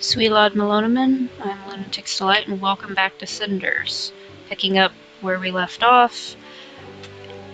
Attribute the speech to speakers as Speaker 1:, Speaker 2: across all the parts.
Speaker 1: Sweet Lord Melonoman, I'm Lunatic's Delight, and welcome back to Cinders. Picking up where we left off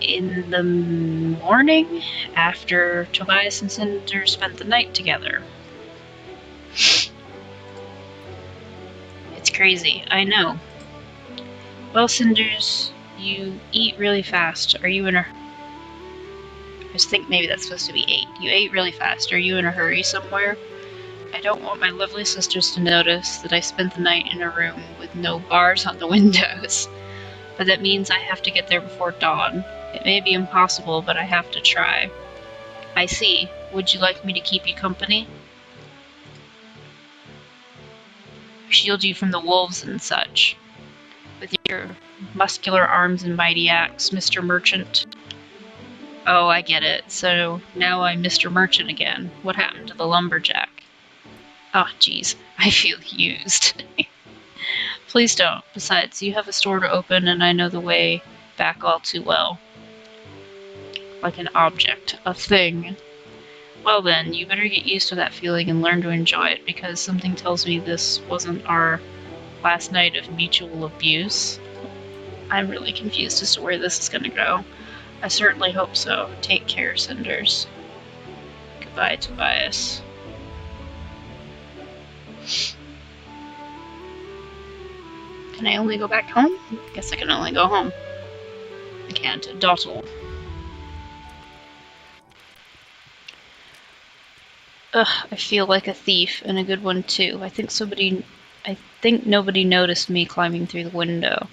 Speaker 1: in the morning after Tobias and Cinders spent the night together. It's crazy, I know. Well, Cinders, you eat really fast. Are you in a... I think maybe that's supposed to be 8. You ate really fast. Are you in a hurry somewhere? I don't want my lovely sisters to notice that I spent the night in a room with no bars on the windows. But that means I have to get there before dawn. It may be impossible, but I have to try. I see. Would you like me to keep you company? Shield you from the wolves and such. With your muscular arms and mighty axe, Mr. Merchant. Oh, I get it. So now I'm Mr. Merchant again. What happened to the lumberjack? Oh, jeez. I feel used. Please don't. Besides, you have a store to open and I know the way back all too well. Like an object. A thing. Well then, you better get used to that feeling and learn to enjoy it, because something tells me this wasn't our last night of mutual abuse. I'm really confused as to where this is gonna go. I certainly hope so. Take care, Cinders. Goodbye, Tobias. Can I only go back home? Guess I can only go home. I can't. Dottle. Ugh, I feel like a thief, and a good one too. I think nobody noticed me climbing through the window.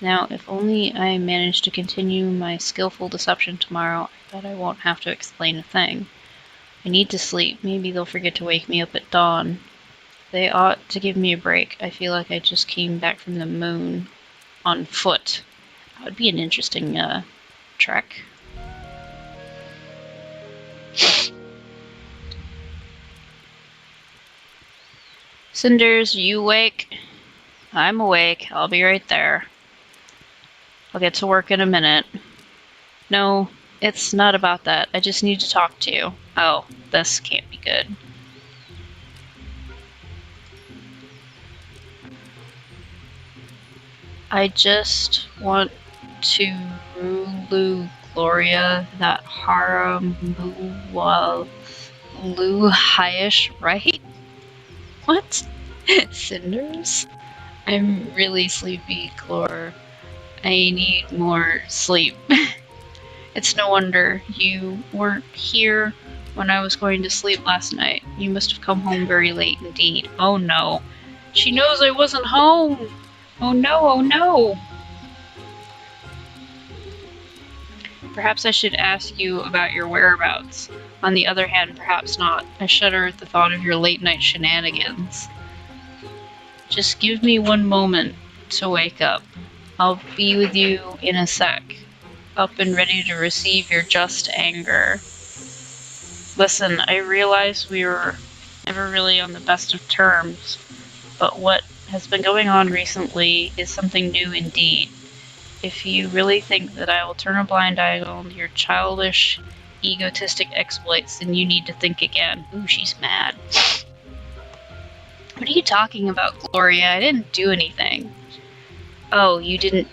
Speaker 1: Now, if only I manage to continue my skillful deception tomorrow, I bet I won't have to explain a thing. I need to sleep. Maybe they'll forget to wake me up at dawn. They ought to give me a break. I feel like I just came back from the moon on foot. That would be an interesting trek. Cinders, you awake? I'm awake. I'll be right there. I'll get to work in a minute. No, it's not about that. I just need to talk to you. Oh, this can't be good. I just want to Rulu Gloria that Haramuwa Luhaish, right? What? Cinders? I'm really sleepy, Glor. I need more sleep. It's no wonder you weren't here when I was going to sleep last night. You must have come home very late indeed. Oh no. She knows I wasn't home! Oh no, oh no! Perhaps I should ask you about your whereabouts. On the other hand, perhaps not. I shudder at the thought of your late-night shenanigans. Just give me one moment to wake up. I'll be with you in a sec. Up and ready to receive your just anger. Listen, I realize we were never really on the best of terms, but what has been going on recently is something new indeed. If you really think that I will turn a blind eye on your childish, egotistic exploits, then you need to think again. Ooh, she's mad. What are you talking about, Gloria? I didn't do anything. Oh, you didn't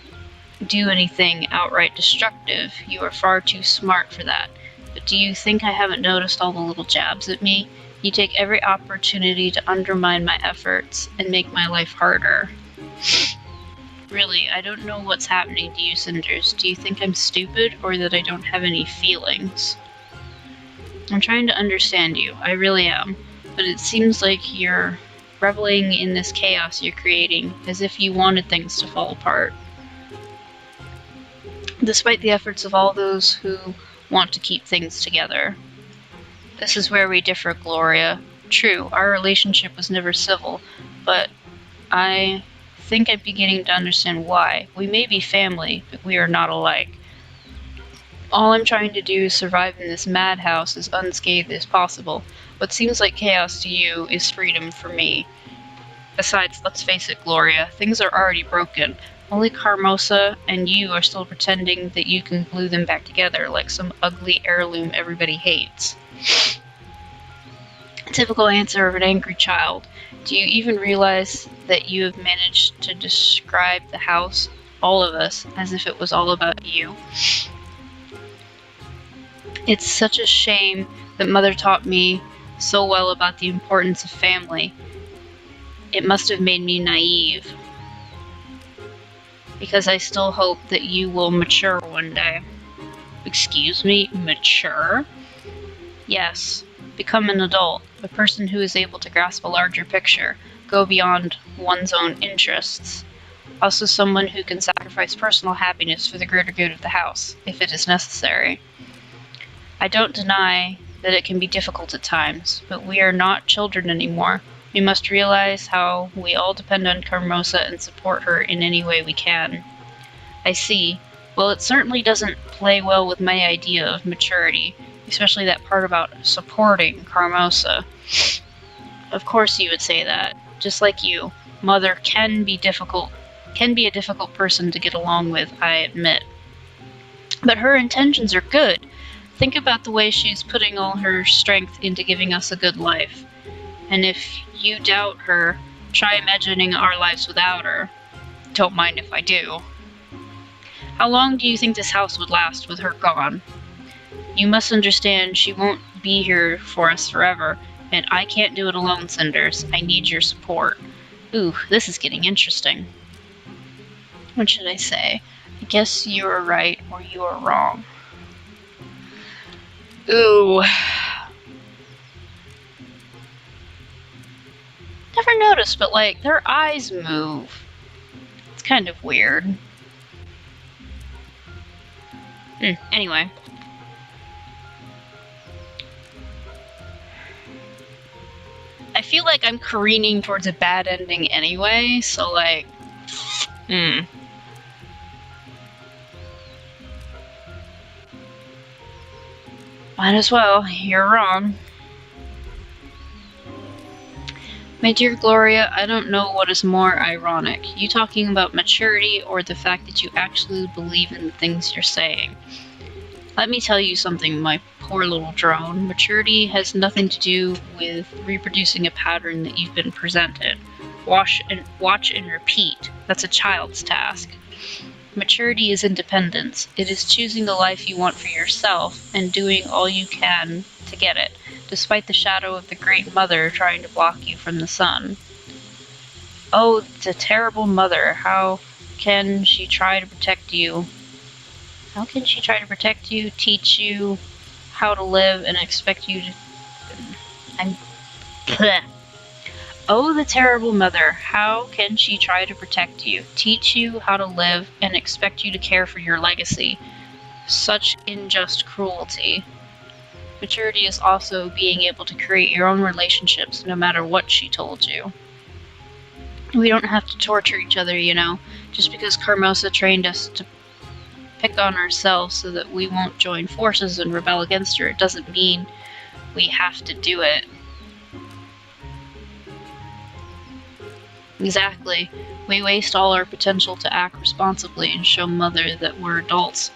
Speaker 1: do anything outright destructive. You are far too smart for that. But do you think I haven't noticed all the little jabs at me? You take every opportunity to undermine my efforts and make my life harder. Really, I don't know what's happening to you, Cinders. Do you think I'm stupid, or that I don't have any feelings? I'm trying to understand you. I really am. But it seems like you're reveling in this chaos you're creating, as if you wanted things to fall apart. Despite the efforts of all those who want to keep things together. This is where we differ, Gloria. True, our relationship was never civil, but I think I'm beginning to understand why. We may be family, but we are not alike. All I'm trying to do is survive in this madhouse as unscathed as possible. What seems like chaos to you is freedom for me. Besides, let's face it, Gloria, things are already broken. Only Carmosa and you are still pretending that you can glue them back together like some ugly heirloom everybody hates. Typical answer of an angry child. Do you even realize that you have managed to describe the house, all of us, as if it was all about you? It's such a shame that Mother taught me so well about the importance of family. It must have made me naive. Because I still hope that you will mature one day. Excuse me, mature? Yes, become an adult, a person who is able to grasp a larger picture, go beyond one's own interests. Also someone who can sacrifice personal happiness for the greater good of the house, if it is necessary. I don't deny that it can be difficult at times, but we are not children anymore. We must realize how we all depend on Carmosa and support her in any way we can. I see. Well, it certainly doesn't play well with my idea of maturity, especially that part about supporting Carmosa. Of course you would say that. Just like you, Mother can be a difficult person to get along with, I admit. But her intentions are good. Think about the way she's putting all her strength into giving us a good life. And if you doubt her, try imagining our lives without her. Don't mind if I do. How long do you think this house would last with her gone? You must understand she won't be here for us forever, and I can't do it alone, Cinders. I need your support. Ooh, this is getting interesting. What should I say? I guess you are right or you are wrong. Ooh. Never noticed, but like, their eyes move. It's kind of weird. Anyway. I feel like I'm careening towards a bad ending anyway, so like, Might as well. You're wrong. My dear Gloria, I don't know what is more ironic. You talking about maturity or the fact that you actually believe in the things you're saying. Let me tell you something, my poor little drone. Maturity has nothing to do with reproducing a pattern that you've been presented. Watch and repeat. That's a child's task. Maturity is independence. It is choosing the life you want for yourself and doing all you can to get it, despite the shadow of the Great Mother trying to block you from the sun. Oh, the terrible mother. How can she try to protect you? How can she try to protect you, teach you how to live, and expect you to... Oh, the terrible mother. How can she try to protect you, teach you how to live, and expect you to care for your legacy? Such unjust cruelty. Maturity is also being able to create your own relationships no matter what she told you. We don't have to torture each other, you know. Just because Carmosa trained us to pick on ourselves so that we won't join forces and rebel against her, it doesn't mean we have to do it. Exactly. We waste all our potential to act responsibly and show Mother that we're adults.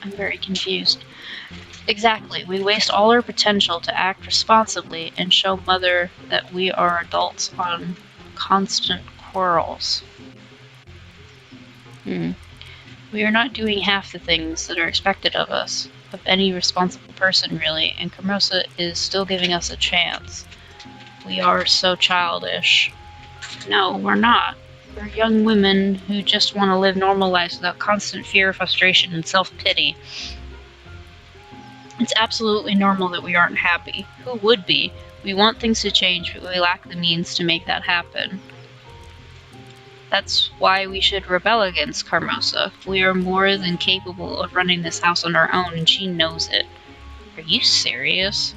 Speaker 1: I'm very confused. Exactly. We waste all our potential to act responsibly and show Mother that we are adults on constant quarrels. We are not doing half the things that are expected of us, of any responsible person really, and Carmosa is still giving us a chance. We are so childish. No, we're not. We're young women who just want to live normal lives without constant fear, frustration, and self-pity. It's absolutely normal that we aren't happy. Who would be? We want things to change, but we lack the means to make that happen. That's why we should rebel against Carmosa. We are more than capable of running this house on our own, and she knows it. Are you serious?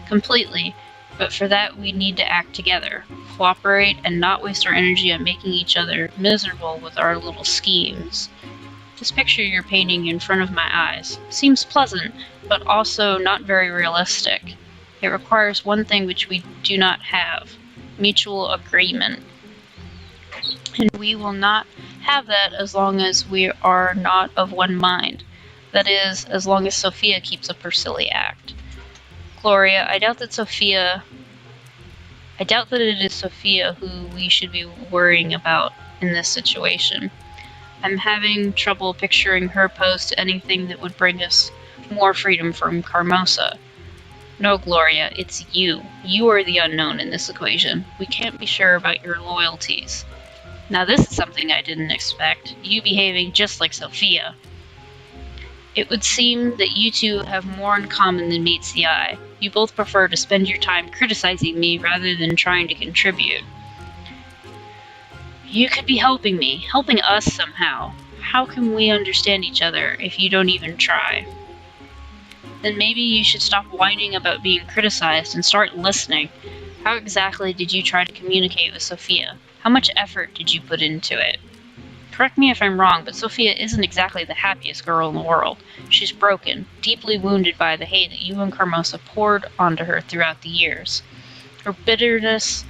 Speaker 1: Completely. But for that, we need to act together, cooperate, and not waste our energy on making each other miserable with our little schemes. This picture you're painting in front of my eyes seems pleasant, but also not very realistic. It requires one thing which we do not have: mutual agreement. And we will not have that as long as we are not of one mind. That is, as long as Sophia keeps up her silly act. Gloria, I doubt that it is Sophia who we should be worrying about in this situation. I'm having trouble picturing her opposed to anything that would bring us more freedom from Carmosa. No, Gloria, it's you. You are the unknown in this equation. We can't be sure about your loyalties. Now this is something I didn't expect. You behaving just like Sophia. It would seem that you two have more in common than meets the eye. You both prefer to spend your time criticizing me rather than trying to contribute. You could be helping me, helping us somehow. How can we understand each other if you don't even try? Then maybe you should stop whining about being criticized and start listening. How exactly did you try to communicate with Sophia? How much effort did you put into it? Correct me if I'm wrong, but Sophia isn't exactly the happiest girl in the world. She's broken, deeply wounded by the hate that you and Carmosa poured onto her throughout the years. Her bitterness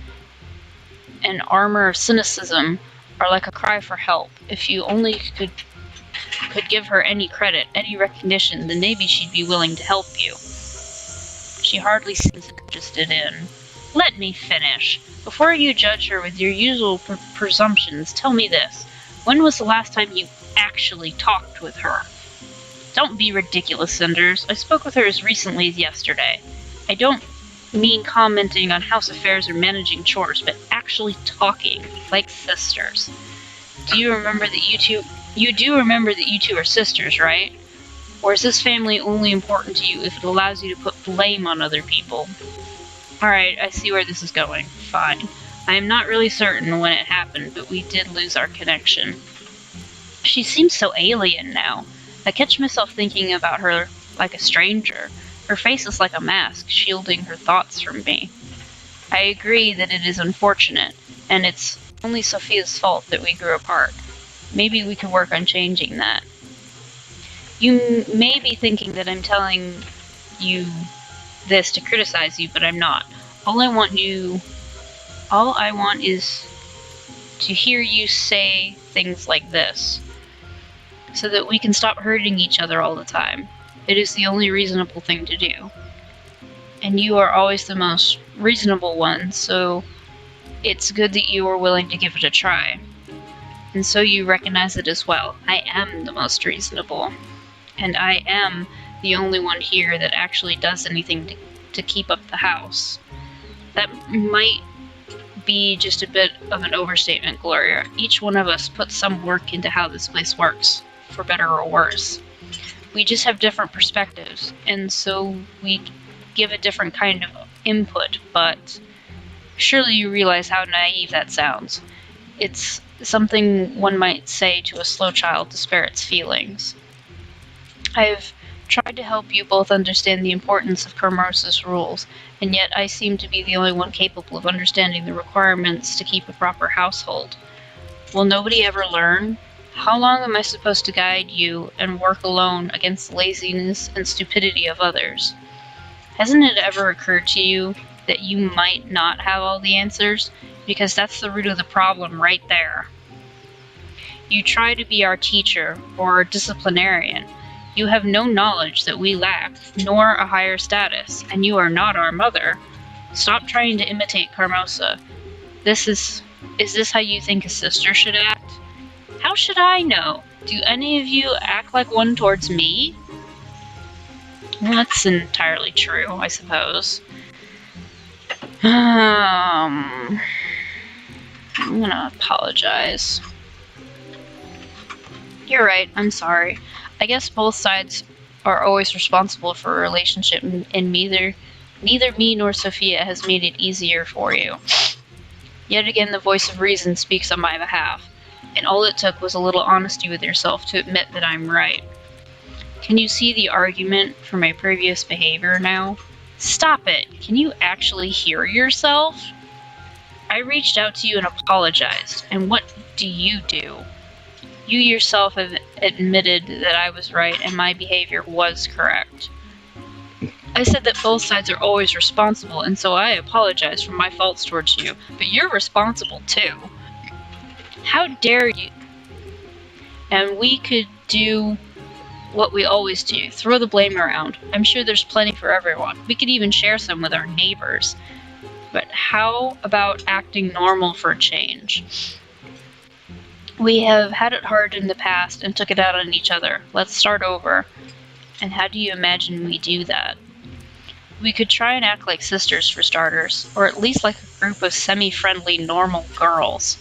Speaker 1: and armor of cynicism are like a cry for help. If you only could give her any credit, any recognition, then maybe she'd be willing to help you. She hardly seems interested in. Let me finish. Before you judge her with your usual presumptions, tell me this. When was the last time you actually talked with her? Don't be ridiculous, Cinders. I spoke with her as recently as yesterday. I don't mean commenting on house affairs or managing chores, but actually talking, like sisters. Do you remember that you do remember that you two are sisters, right? Or is this family only important to you if it allows you to put blame on other people? Alright, I see where this is going. Fine. I am not really certain when it happened, but we did lose our connection. She seems so alien now. I catch myself thinking about her like a stranger. Her face is like a mask, shielding her thoughts from me. I agree that it is unfortunate, and it's only Sophia's fault that we grew apart. Maybe we could work on changing that. You may be thinking that I'm telling you this to criticize you, but I'm not. All I want is to hear you say things like this, so that we can stop hurting each other all the time. It is the only reasonable thing to do. And you are always the most reasonable one, so it's good that you are willing to give it a try. And so you recognize it as well. I am the most reasonable. And I am the only one here that actually does anything to keep up the house. That might be just a bit of an overstatement, Gloria. Each one of us puts some work into how this place works, for better or worse. We just have different perspectives, and so we give a different kind of input, but surely you realize how naive that sounds. It's something one might say to a slow child to spare its feelings. I've tried to help you both understand the importance of Carmosa's rules, and yet I seem to be the only one capable of understanding the requirements to keep a proper household. Will nobody ever learn? How long am I supposed to guide you and work alone against the laziness and stupidity of others? Hasn't it ever occurred to you that you might not have all the answers? Because that's the root of the problem right there. You try to be our teacher or our disciplinarian. You have no knowledge that we lack, nor a higher status, and you are not our mother. Stop trying to imitate Carmosa. Is this how you think a sister should act? How should I know? Do any of you act like one towards me? Well, that's entirely true, I suppose. I'm gonna apologize. You're right, I'm sorry. I guess both sides are always responsible for a relationship, and neither me nor Sophia has made it easier for you. Yet again, the voice of reason speaks on my behalf, and all it took was a little honesty with yourself to admit that I'm right. Can you see the argument for my previous behavior now? Stop it! Can you actually hear yourself? I reached out to you and apologized, and what do? You yourself have admitted that I was right and my behavior was correct. I said that both sides are always responsible, and so I apologize for my faults towards you, but you're responsible too. How dare you? And we could do what we always do, throw the blame around. I'm sure there's plenty for everyone. We could even share some with our neighbors. But how about acting normal for a change? We have had it hard in the past and took it out on each other. Let's start over. And how do you imagine we do that? We could try and act like sisters for starters, or at least like a group of semi-friendly normal girls.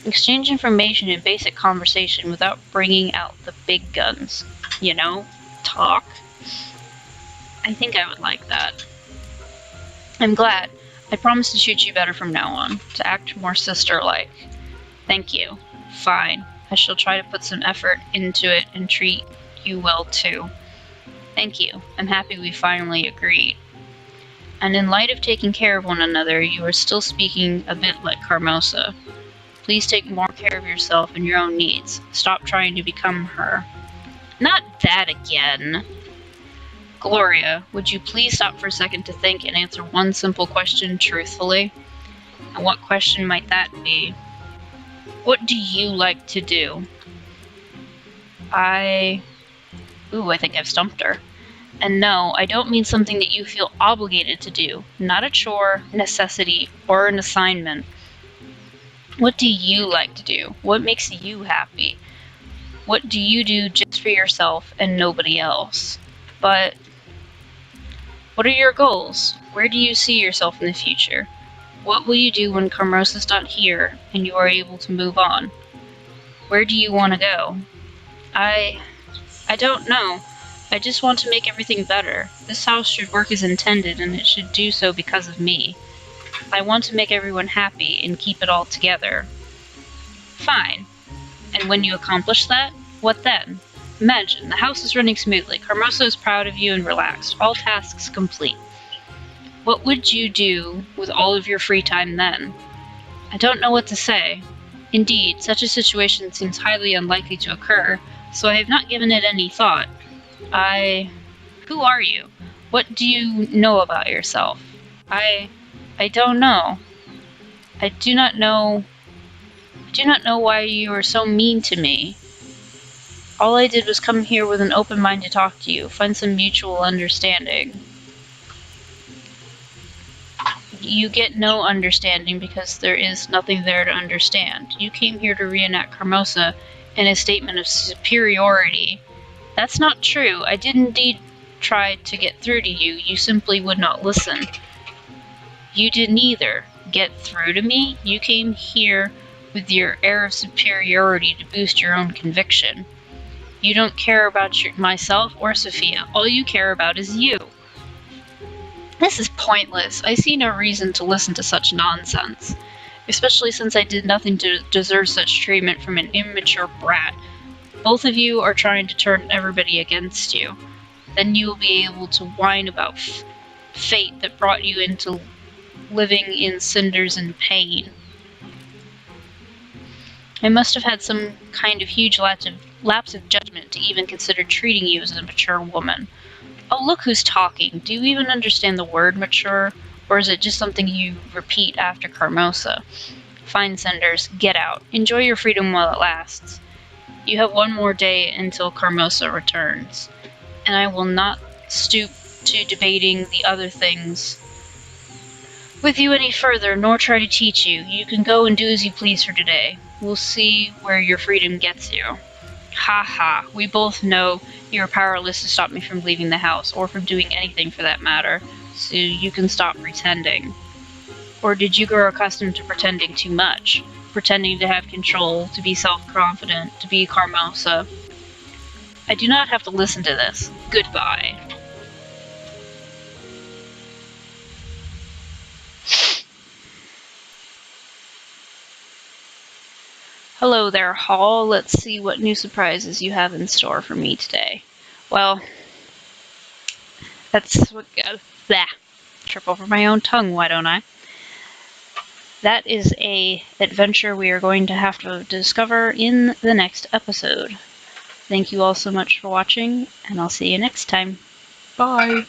Speaker 1: Exchange information in basic conversation without bringing out the big guns. You know? Talk. I think I would like that. I'm glad. I promise to treat you better from now on, to act more sister-like. Thank you. Fine. I shall try to put some effort into it and treat you well too. Thank you. I'm happy we finally agreed. And in light of taking care of one another, you are still speaking a bit like Carmosa. Please take more care of yourself and your own needs. Stop trying to become her. Not that again. Gloria, would you please stop for a second to think and answer one simple question truthfully? And what question might that be? What do you like to do? I think I've stumped her. And no, I don't mean something that you feel obligated to do. Not a chore, necessity, or an assignment. What do you like to do? What makes you happy? What do you do just for yourself and nobody else? But what are your goals? Where do you see yourself in the future? What will you do when Carmosa's not here and you are able to move on? Where do you want to go? I don't know. I just want to make everything better. This house should work as intended, and it should do so because of me. I want to make everyone happy and keep it all together. Fine. And when you accomplish that, what then? Imagine, the house is running smoothly. Carmosa is proud of you and relaxed. All tasks complete. What would you do with all of your free time then? I don't know what to say. Indeed, such a situation seems highly unlikely to occur, so I have not given it any thought. Who are you? What do you know about yourself? I don't know. I do not know why you are so mean to me. All I did was come here with an open mind to talk to you, find some mutual understanding. You get no understanding because there is nothing there to understand. You came here to reenact Carmosa in a statement of superiority. That's not true. I did indeed try to get through to you. You simply would not listen. You didn't either. Get through to me? You came here with your air of superiority to boost your own conviction. You don't care about myself or Sophia. All you care about is you. This is pointless. I see no reason to listen to such nonsense, especially since I did nothing to deserve such treatment from an immature brat. Both of you are trying to turn everybody against you. Then you will be able to whine about fate that brought you into living in cinders and pain. I must have had some kind of huge lapse of judgment to even consider treating you as a mature woman. Oh, look who's talking. Do you even understand the word mature? Or is it just something you repeat after Carmosa? Fine, Cinders, get out. Enjoy your freedom while it lasts. You have one more day until Carmosa returns, and I will not stoop to debating the other things with you any further, nor try to teach you. You can go and do as you please for today. We'll see where your freedom gets you. Ha ha, we both know you are powerless to stop me from leaving the house, or from doing anything for that matter, so you can stop pretending. Or did you grow accustomed to pretending too much? Pretending to have control, to be self-confident, to be Carmosa? I do not have to listen to this. Goodbye. Hello there, Hall. Let's see what new surprises you have in store for me today. Well, that's what... Trip over my own tongue, why don't I? That is a adventure we are going to have to discover in the next episode. Thank you all so much for watching, and I'll see you next time. Bye!